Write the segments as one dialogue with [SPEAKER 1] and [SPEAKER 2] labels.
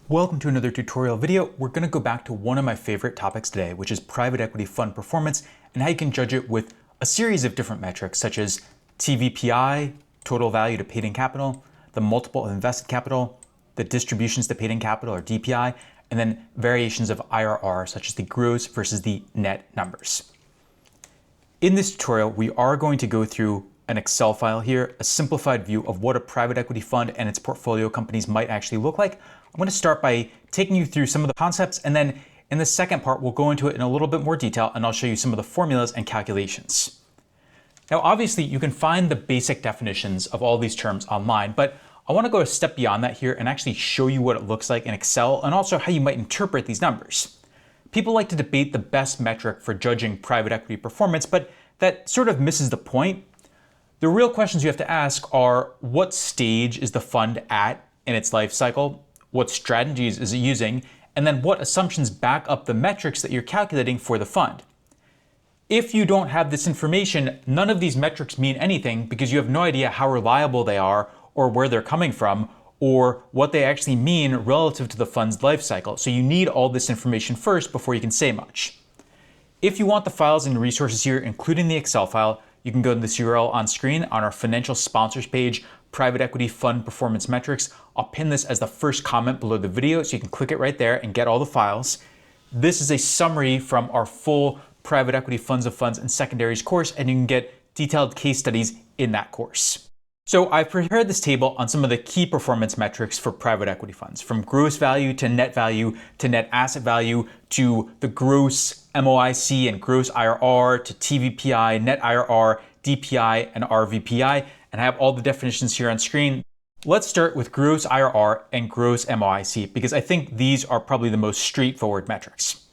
[SPEAKER 1] Welcome to another tutorial video. We're going to go back to one of my favorite topics today, which is private equity fund performance and how you can judge it with a series of different metrics such as TVPI, total value to paid-in capital, the multiple of invested capital, the distributions to paid-in capital or DPI, and then variations of IRR such as the gross versus the net numbers. In this tutorial, we are going to go through an Excel file here, a simplified view of what a private equity fund and its portfolio companies might actually look like. I'm going to start by taking you through some of the concepts, and then in the second part, we'll go into it in a little bit more detail, and I'll show you some of the formulas and calculations. Now, obviously, you can find the basic definitions of all these terms online, but I want to go a step beyond that here and actually show you what it looks like in Excel and also how you might interpret these numbers. People like to debate the best metric for judging private equity performance, but that sort of misses the point. The real questions you have to ask are, what stage is the fund at in its life cycle? What strategies is it using? And then what assumptions back up the metrics that you're calculating for the fund? If you don't have this information, none of these metrics mean anything because you have no idea how reliable they are or where they're coming from or what they actually mean relative to the fund's life cycle. So you need all this information first before you can say much. If you want the files and resources here, including the Excel file, you can go to this URL on screen on our financial sponsors page, Private Equity Fund Performance Metrics. I'll pin this as the first comment below the video so you can click it right there and get all the files. This is a summary from our full Private Equity Funds of Funds and Secondaries course, and you can get detailed case studies in that course. So I've prepared this table on some of the key performance metrics for private equity funds, from gross value to net asset value to the gross MOIC and gross IRR to TVPI, net IRR, DPI, and RVPI, and I have all the definitions here on screen. Let's start with gross IRR and gross MOIC because I think these are probably the most straightforward metrics.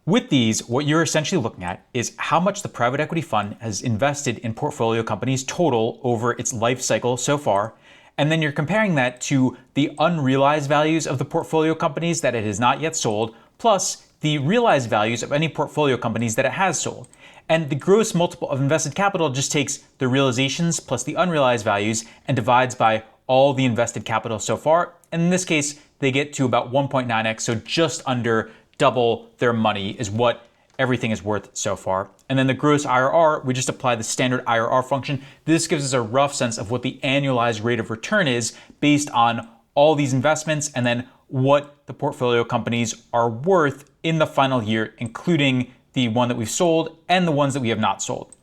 [SPEAKER 1] With these, what you're essentially looking at is how much the private equity fund has invested in portfolio companies total over its life cycle so far, and then you're comparing that to the unrealized values of the portfolio companies that it has not yet sold, plus the realized values of any portfolio companies that it has sold. And the gross multiple of invested capital just takes the realizations plus the unrealized values and divides by all the invested capital so far. And in this case, they get to about 1.9x, so just under double their money is what everything is worth so far. And then the gross IRR, we just apply the standard IRR function. This gives us a rough sense of what the annualized rate of return is based on all these investments and then what the portfolio companies are worth in the final year, including the one that we've sold and the ones that we have not sold.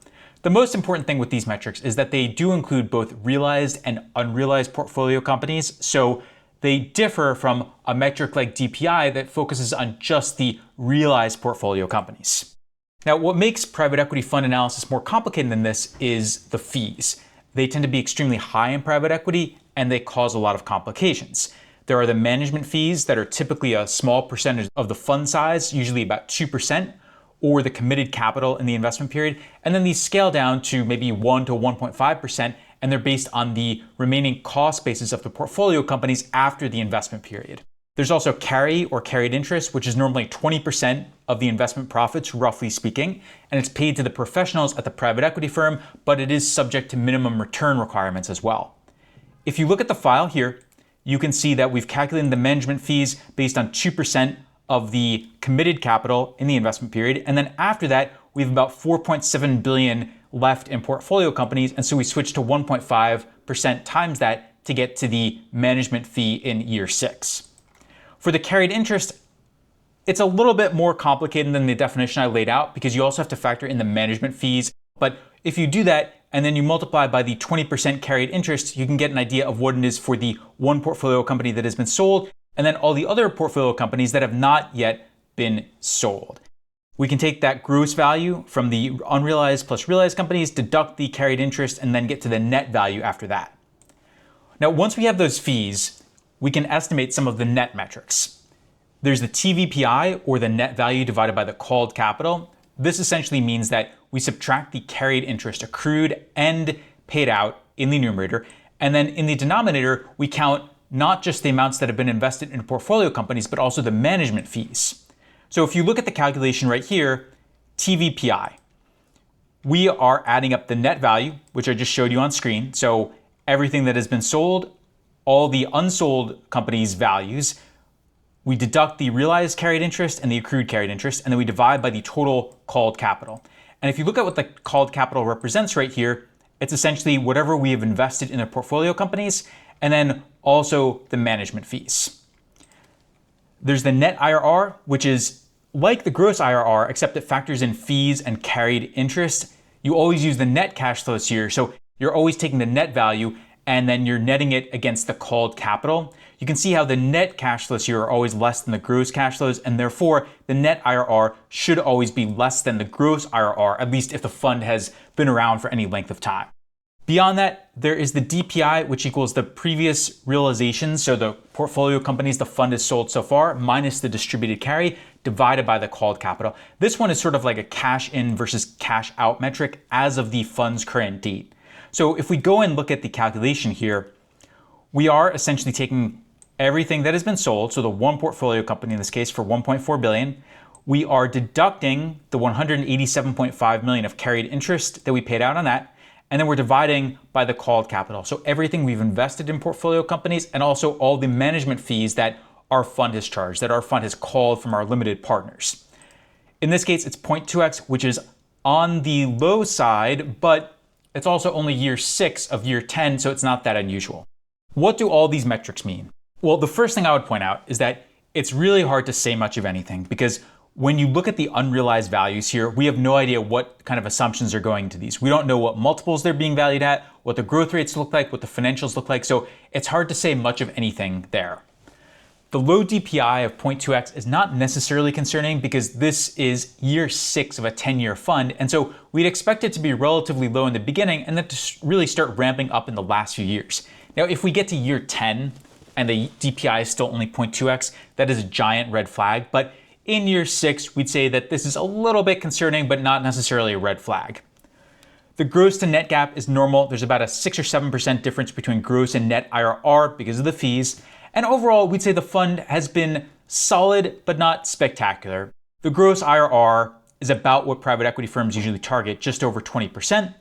[SPEAKER 1] The most important thing with these metrics is that they do include both realized and unrealized portfolio companies. So they differ from a metric like DPI that focuses on just the realized portfolio companies. Now, what makes private equity fund analysis more complicated than this is the fees. They tend to be extremely high in private equity and they cause a lot of complications. There are the management fees that are typically a small percentage of the fund size, usually about 2%, or the committed capital in the investment period. And then these scale down to maybe 1 to 1.5%, and they're based on the remaining cost basis of the portfolio companies after the investment period. There's also carry or carried interest, which is normally 20% of the investment profits, roughly speaking, and it's paid to the professionals at the private equity firm, but it is subject to minimum return requirements as well. If you look at the file here, you can see that we've calculated the management fees based on 2% of the committed capital in the investment period. And then after that, we have about 4.7 billion left in portfolio companies. And so we switch to 1.5% times that to get to the management fee in year 6. For the carried interest, it's a little bit more complicated than the definition I laid out because you also have to factor in the management fees. But if you do that and then you multiply by the 20% carried interest, you can get an idea of what it is for the one portfolio company that has been sold and then all the other portfolio companies that have not yet been sold. We can take that gross value from the unrealized plus realized companies, deduct the carried interest, and then get to the net value after that. Now, once we have those fees, we can estimate some of the net metrics. There's the TVPI, or the net value divided by the called capital. This essentially means that we subtract the carried interest accrued and paid out in the numerator, and then in the denominator, we count not just the amounts that have been invested in portfolio companies, but also the management fees. So if you look at the calculation right here, TVPI, we are adding up the net value, which I just showed you on screen. So everything that has been sold, all the unsold companies' values, we deduct the realized carried interest and the accrued carried interest, and then we divide by the total called capital. And if you look at what the called capital represents right here, it's essentially whatever we have invested in the portfolio companies, and then also the management fees. There's the net IRR, which is like the gross IRR, except it factors in fees and carried interest. You always use the net cash flows here, so you're always taking the net value and then you're netting it against the called capital. You can see how the net cash flows here are always less than the gross cash flows, and therefore the net IRR should always be less than the gross IRR, at least if the fund has been around for any length of time. Beyond that, there is the DPI, which equals the previous realizations, so the portfolio companies the fund has sold so far, minus the distributed carry, divided by the called capital. This one is sort of like a cash in versus cash out metric as of the fund's current date. So if we go and look at the calculation here, we are essentially taking everything that has been sold, so the one portfolio company in this case for 1.4 billion, we are deducting the 187.5 million of carried interest that we paid out on that, and then we're dividing by the called capital. So everything we've invested in portfolio companies and also all the management fees that our fund has charged, that our fund has called from our limited partners. In this case, it's 0.2x, which is on the low side, but it's also only year 6 of year 10, so it's not that unusual. What do all these metrics mean? Well, the first thing I would point out is that it's really hard to say much of anything because when you look at the unrealized values here, we have no idea what kind of assumptions are going into these. We don't know what multiples they're being valued at, what the growth rates look like, what the financials look like, so it's hard to say much of anything there. The low DPI of 0.2x is not necessarily concerning because this is year 6 of a 10-year fund, and so we'd expect it to be relatively low in the beginning and then to really start ramping up in the last few years. Now, if we get to year 10 and the DPI is still only 0.2x, that is a giant red flag, but in year 6, we'd say that this is a little bit concerning, but not necessarily a red flag. The gross to net gap is normal. There's about a 6 or 7% difference between gross and net IRR because of the fees. And overall, we'd say the fund has been solid, but not spectacular. The gross IRR is about what private equity firms usually target, just over 20%.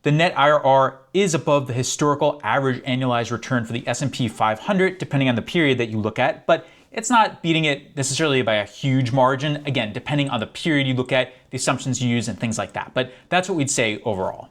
[SPEAKER 1] The net IRR is above the historical average annualized return for the S&P 500, depending on the period that you look at, but it's not beating it necessarily by a huge margin, again, depending on the period you look at, the assumptions you use, and things like that. But that's what we'd say overall.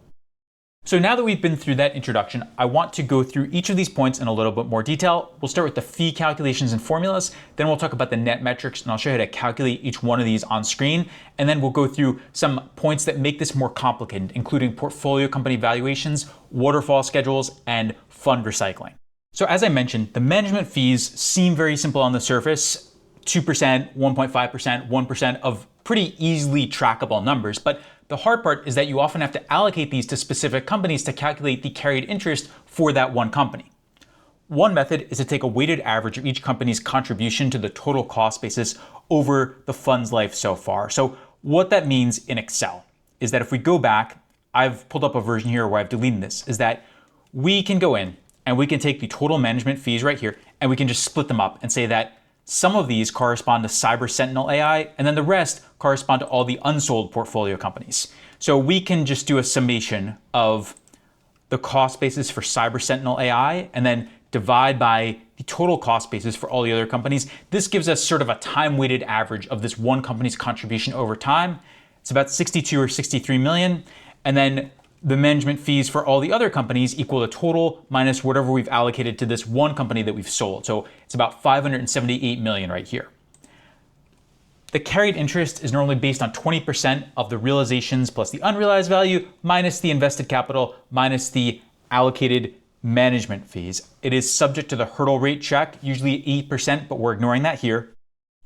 [SPEAKER 1] So now that we've been through that introduction, I want to go through each of these points in a little bit more detail. We'll start with the fee calculations and formulas, then we'll talk about the net metrics, and I'll show you how to calculate each one of these on screen. And then we'll go through some points that make this more complicated, including portfolio company valuations, waterfall schedules, and fund recycling. So as I mentioned, the management fees seem very simple on the surface, 2%, 1.5%, 1% of pretty easily trackable numbers, but the hard part is that you often have to allocate these to specific companies to calculate the carried interest for that one company. One method is to take a weighted average of each company's contribution to the total cost basis over the fund's life so far. So what that means in Excel is that if we go back, I've pulled up a version here where I've deleted this, is that we can go in and we can take the total management fees right here and we can just split them up and say that some of these correspond to Cyber Sentinel AI, and then the rest correspond to all the unsold portfolio companies. So we can just do a summation of the cost basis for Cyber Sentinel AI, and then divide by the total cost basis for all the other companies. This gives us sort of a time-weighted average of this one company's contribution over time. It's about 62 or 63 million, and then the management fees for all the other companies equal the total minus whatever we've allocated to this one company that we've sold. So it's about 578 million right here. The carried interest is normally based on 20% of the realizations plus the unrealized value minus the invested capital minus the allocated management fees. It is subject to the hurdle rate check, usually 8%, but we're ignoring that here.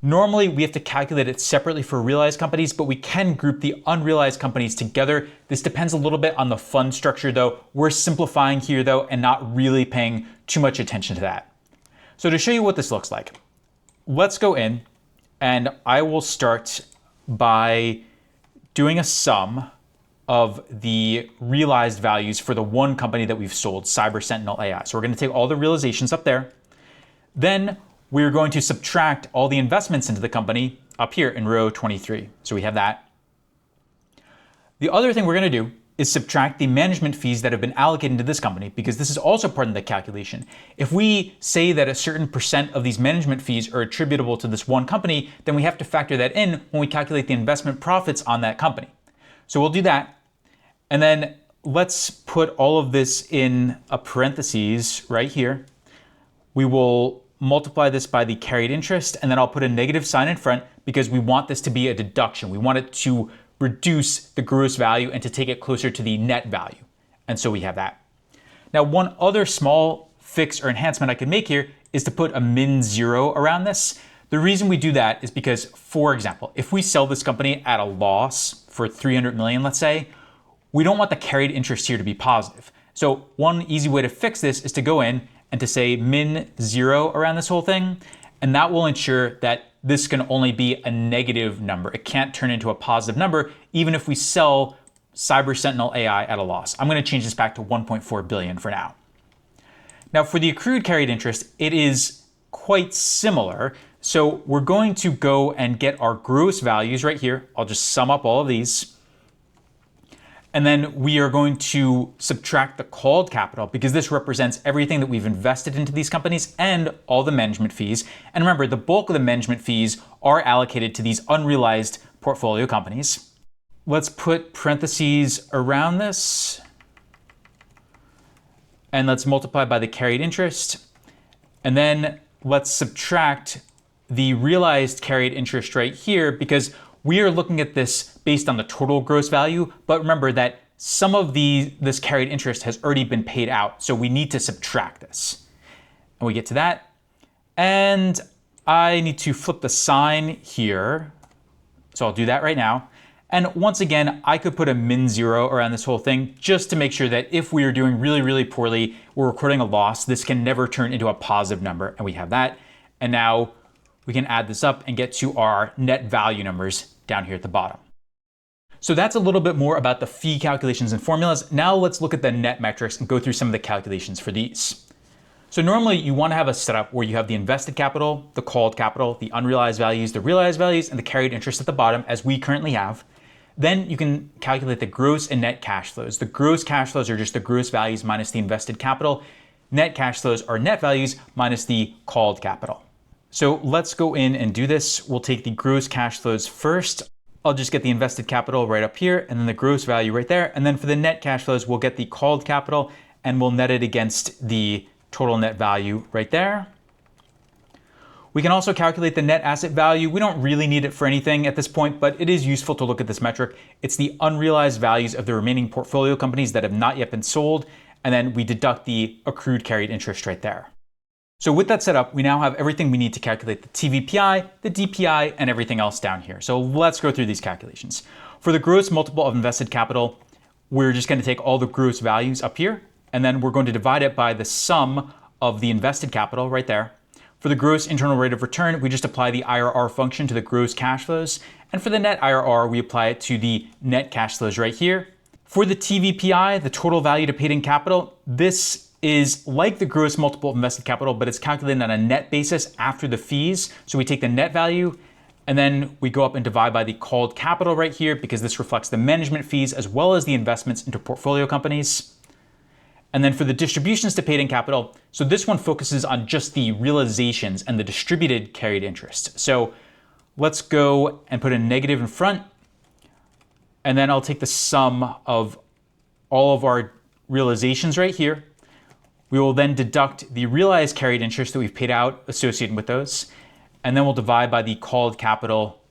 [SPEAKER 1] Normally, we have to calculate it separately for realized companies, but we can group the unrealized companies together. This depends a little bit on the fund structure though. We're simplifying here though and not really paying too much attention to that. So to show you what this looks like, let's go in and I will start by doing a sum of the realized values for the one company that we've sold, Cyber Sentinel AI. So we're going to take all the realizations up there. Then we're going to subtract all the investments into the company up here in row 23. So we have that. The other thing we're going to do is subtract the management fees that have been allocated to this company, because this is also part of the calculation. If we say that a certain percent of these management fees are attributable to this one company, then we have to factor that in when we calculate the investment profits on that company. So we'll do that. And then let's put all of this in a parentheses right here. We will multiply this by the carried interest, and then I'll put a negative sign in front because we want this to be a deduction. We want it to reduce the gross value and to take it closer to the net value. And so we have that. Now, one other small fix or enhancement I could make here is to put a min 0 around this. The reason we do that is because, for example, if we sell this company at a loss for 300 million, let's say, we don't want the carried interest here to be positive. So one easy way to fix this is to go in and to say min 0 around this whole thing, and that will ensure that this can only be a negative number. It can't turn into a positive number, even if we sell Cyber Sentinel AI at a loss. I'm going to change this back to 1.4 billion for now. Now, for the accrued carried interest, it is quite similar. So we're going to go and get our gross values right here. I'll just sum up all of these. And then we are going to subtract the called capital, because this represents everything that we've invested into these companies and all the management fees. And remember, the bulk of the management fees are allocated to these unrealized portfolio companies. Let's put parentheses around this. And let's multiply by the carried interest. And then let's subtract the realized carried interest right here, because we are looking at this based on the total gross value, but remember that some of this carried interest has already been paid out, so we need to subtract this. And we get to that, and I need to flip the sign here, so I'll do that right now. And once again, I could put a min 0 around this whole thing just to make sure that if we are doing really, really poorly, we're recording a loss, this can never turn into a positive number, and we have that. And now we can add this up and get to our net value numbers down here at the bottom. So that's a little bit more about the fee calculations and formulas. Now let's look at the net metrics and go through some of the calculations for these. So normally you want to have a setup where you have the invested capital, the called capital, the unrealized values, the realized values, and the carried interest at the bottom, as we currently have. Then you can calculate the gross and net cash flows. The gross cash flows are just the gross values minus the invested capital. Net cash flows are net values minus the called capital. So let's go in and do this. We'll take the gross cash flows first. I'll just get the invested capital right up here, and then the gross value right there. And then for the net cash flows, we'll get the called capital, and we'll net it against the total net value right there. We can also calculate the net asset value. We don't really need it for anything at this point, but it is useful to look at this metric. It's the unrealized values of the remaining portfolio companies that have not yet been sold, and then we deduct the accrued carried interest right there. So with that set up, we now have everything we need to calculate the TVPI, the DPI, and everything else down here. So let's go through these calculations. For the gross multiple of invested capital, we're just going to take all the gross values up here, and then we're going to divide it by the sum of the invested capital right there. For the gross internal rate of return, we just apply the IRR function to the gross cash flows. And for the net IRR, we apply it to the net cash flows right here. For the TVPI, the total value to paid in capital, this is like the gross multiple of invested capital, but it's calculated on a net basis after the fees. So we take the net value, and then we go up and divide by the called capital right here, because this reflects the management fees as well as the investments into portfolio companies. And then for the distributions to paid in capital, so this one focuses on just the realizations and the distributed carried interest. So let's go and put a negative in front, and then I'll take the sum of all of our realizations right here. We will then deduct the realized carried interest that we've paid out associated with those, and then we'll divide by the called capital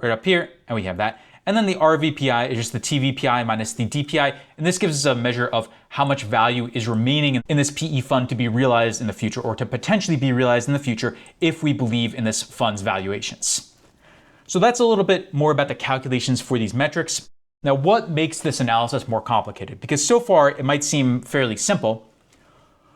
[SPEAKER 1] right up here, and we have that. And then the RVPI is just the TVPI minus the DPI, and this gives us a measure of how much value is remaining in this PE fund to be realized in the future, or to potentially be realized in the future if we believe in this fund's valuations. So that's a little bit more about the calculations for these metrics. Now, what makes this analysis more complicated? Because so far it might seem fairly simple.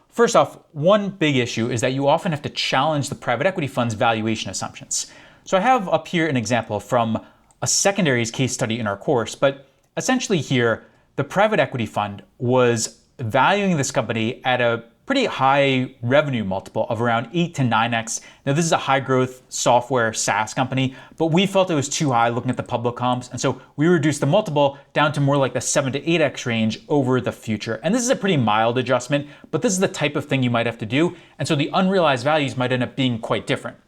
[SPEAKER 1] First off, one big issue is that you often have to challenge the private equity fund's valuation assumptions. So I have up here an example from a secondaries case study in our course, but essentially here, the private equity fund was valuing this company at a pretty high revenue multiple of around 8 to 9x. Now this is a high growth software SaaS company, but we felt it was too high looking at the public comps. And so we reduced the multiple down to more like the 7 to 8x range over the future. And this is a pretty mild adjustment, but this is the type of thing you might have to do. And so the unrealized values might end up being quite different.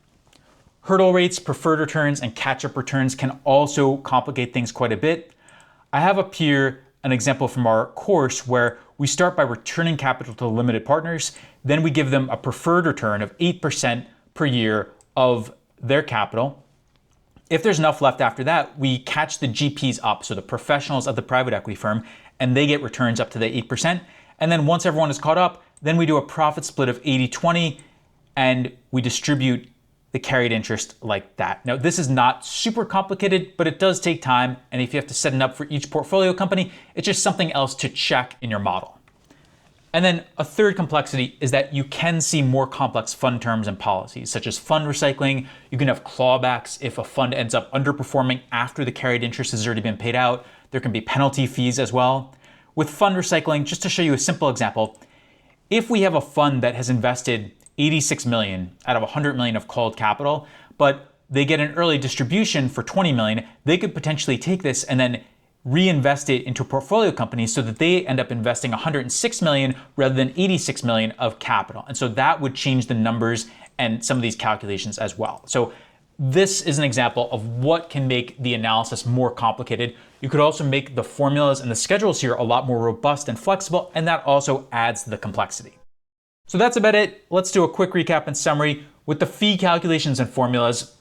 [SPEAKER 1] Hurdle rates, preferred returns, and catch-up returns can also complicate things quite a bit. I have up here an example from our course where we start by returning capital to limited partners, then we give them a preferred return of 8% per year of their capital. If there's enough left after that, we catch the GPs up, so the professionals of the private equity firm, and they get returns up to the 8%. And then once everyone is caught up, then we do a profit split of 80-20, and we distribute the carried interest like that. Now, this is not super complicated, but it does take time. And if you have to set it up for each portfolio company, it's just something else to check in your model. And then a third complexity is that you can see more complex fund terms and policies, such as fund recycling. You can have clawbacks if a fund ends up underperforming after the carried interest has already been paid out. There can be penalty fees as well. With fund recycling, just to show you a simple example, if we have a fund that has invested 86 million out of 100 million of called capital, but they get an early distribution for 20 million, they could potentially take this and then reinvest it into a portfolio company so that they end up investing 106 million rather than 86 million of capital. And so that would change the numbers and some of these calculations as well. So this is an example of what can make the analysis more complicated. You could also make the formulas and the schedules here a lot more robust and flexible, and that also adds to the complexity. So that's about it. Let's do a quick recap and summary. With the fee calculations and formulas,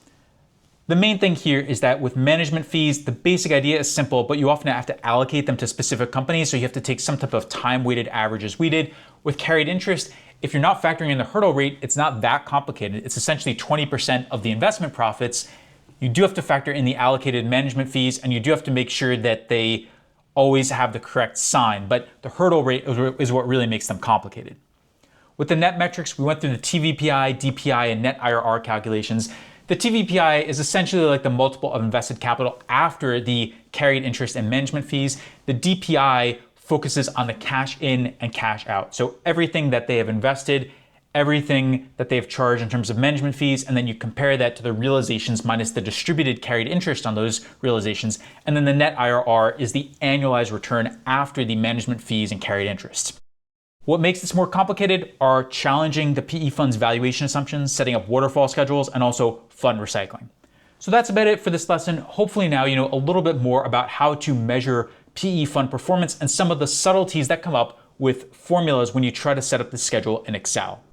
[SPEAKER 1] the main thing here is that with management fees, the basic idea is simple, but you often have to allocate them to specific companies. So you have to take some type of time-weighted average as we did. With carried interest, if you're not factoring in the hurdle rate, it's not that complicated. It's essentially 20% of the investment profits. You do have to factor in the allocated management fees, and you do have to make sure that they always have the correct sign, but the hurdle rate is what really makes them complicated. With the net metrics, we went through the TVPI, DPI, and net IRR calculations. The TVPI is essentially like the multiple of invested capital after the carried interest and management fees. The DPI focuses on the cash in and cash out. So everything that they have invested, everything that they've charged in terms of management fees, and then you compare that to the realizations minus the distributed carried interest on those realizations. And then the net IRR is the annualized return after the management fees and carried interest. What makes this more complicated are challenging the PE fund's valuation assumptions, setting up waterfall schedules, and also fund recycling. So that's about it for this lesson. Hopefully now you know a little bit more about how to measure PE fund performance and some of the subtleties that come up with formulas when you try to set up the schedule in Excel.